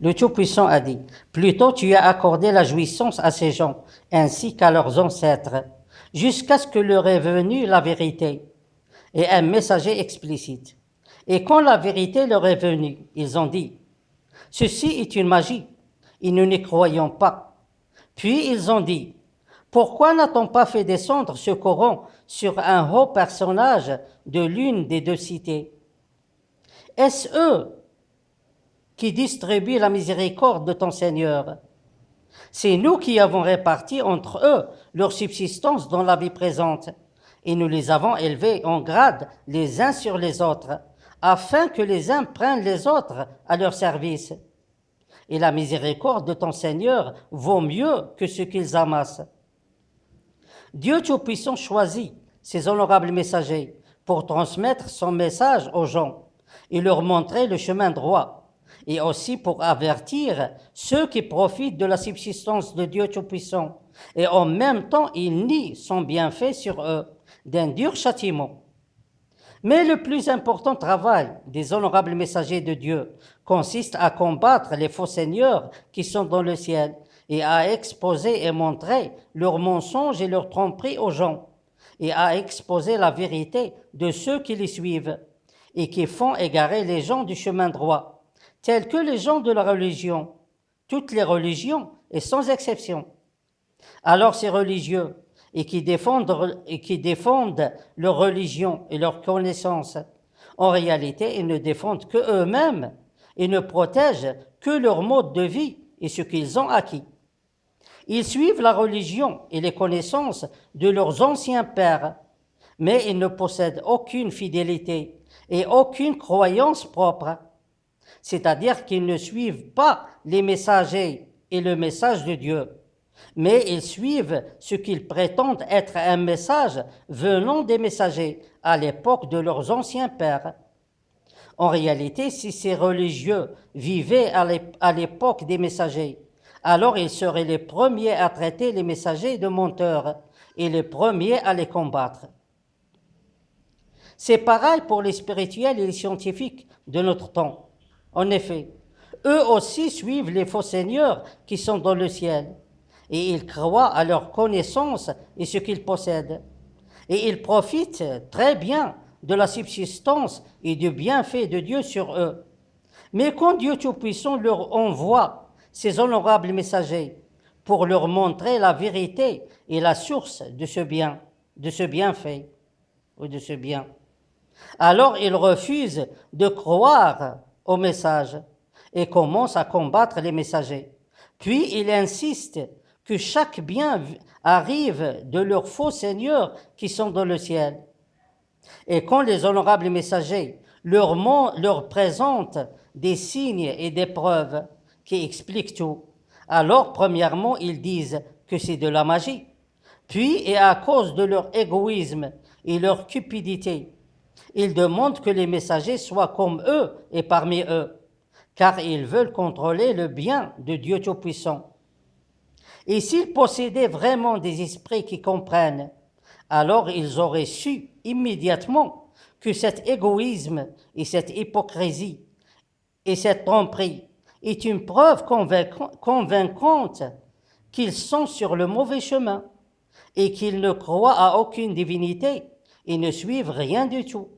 Le Tout-Puissant a dit, plutôt tu as accordé la jouissance à ces gens, ainsi qu'à leurs ancêtres, jusqu'à ce que leur est venue la vérité, et un messager explicite. Et quand la vérité leur est venue, ils ont dit, ceci est une magie, et nous n'y croyons pas. Puis ils ont dit, pourquoi n'a-t-on pas fait descendre ce Coran sur un haut personnage de l'une des deux cités? Est-ce eux qui distribuent la miséricorde de ton Seigneur? C'est nous qui avons réparti entre eux leur subsistance dans la vie présente, et nous les avons élevés en grade les uns sur les autres, afin que les uns prennent les autres à leur service. Et la miséricorde de ton Seigneur vaut mieux que ce qu'ils amassent. Dieu Tout-Puissant choisit ses honorables messagers pour transmettre son message aux gens et leur montrer le chemin droit, et aussi pour avertir ceux qui profitent de la subsistance de Dieu Tout-Puissant, et en même temps il nie son bienfait sur eux d'un dur châtiment. Mais le plus important travail des honorables messagers de Dieu consiste à combattre les faux seigneurs qui sont dans le ciel et à exposer et montrer leurs mensonges et leurs tromperies aux gens, et à exposer la vérité de ceux qui les suivent et qui font égarer les gens du chemin droit, tels que les gens de la religion, toutes les religions et sans exception. Alors ces religieux et qui défendent leur religion et leur connaissance, en réalité, ils ne défendent que eux-mêmes et ne protègent que leur mode de vie et ce qu'ils ont acquis. Ils suivent la religion et les connaissances de leurs anciens pères, mais ils ne possèdent aucune fidélité et aucune croyance propre. C'est-à-dire qu'ils ne suivent pas les messagers et le message de Dieu, mais ils suivent ce qu'ils prétendent être un message venant des messagers à l'époque de leurs anciens pères. En réalité, si ces religieux vivaient à l'époque des messagers, alors ils seraient les premiers à traiter les messagers de menteurs et les premiers à les combattre. C'est pareil pour les spirituels et les scientifiques de notre temps. En effet, eux aussi suivent les faux seigneurs qui sont dans le ciel, et ils croient à leur connaissance et ce qu'ils possèdent. Et ils profitent très bien de la subsistance et du bienfait de Dieu sur eux. Mais quand Dieu Tout-Puissant leur envoie ses honorables messagers pour leur montrer la vérité et la source de ce bien, de ce bienfait ou de ce bien, alors ils refusent de croire au message et commencent à combattre les messagers. Puis ils insistent que chaque bien arrive de leurs faux seigneurs qui sont dans le ciel. Et quand les honorables messagers leur présentent des signes et des preuves qui expliquent tout, alors premièrement ils disent que c'est de la magie. Puis, et à cause de leur égoïsme et leur cupidité, ils demandent que les messagers soient comme eux et parmi eux, car ils veulent contrôler le bien de Dieu Tout-Puissant. Et s'ils possédaient vraiment des esprits qui comprennent, alors ils auraient su immédiatement que cet égoïsme et cette hypocrisie et cette tromperie est une preuve convaincante qu'ils sont sur le mauvais chemin et qu'ils ne croient à aucune divinité et ne suivent rien du tout.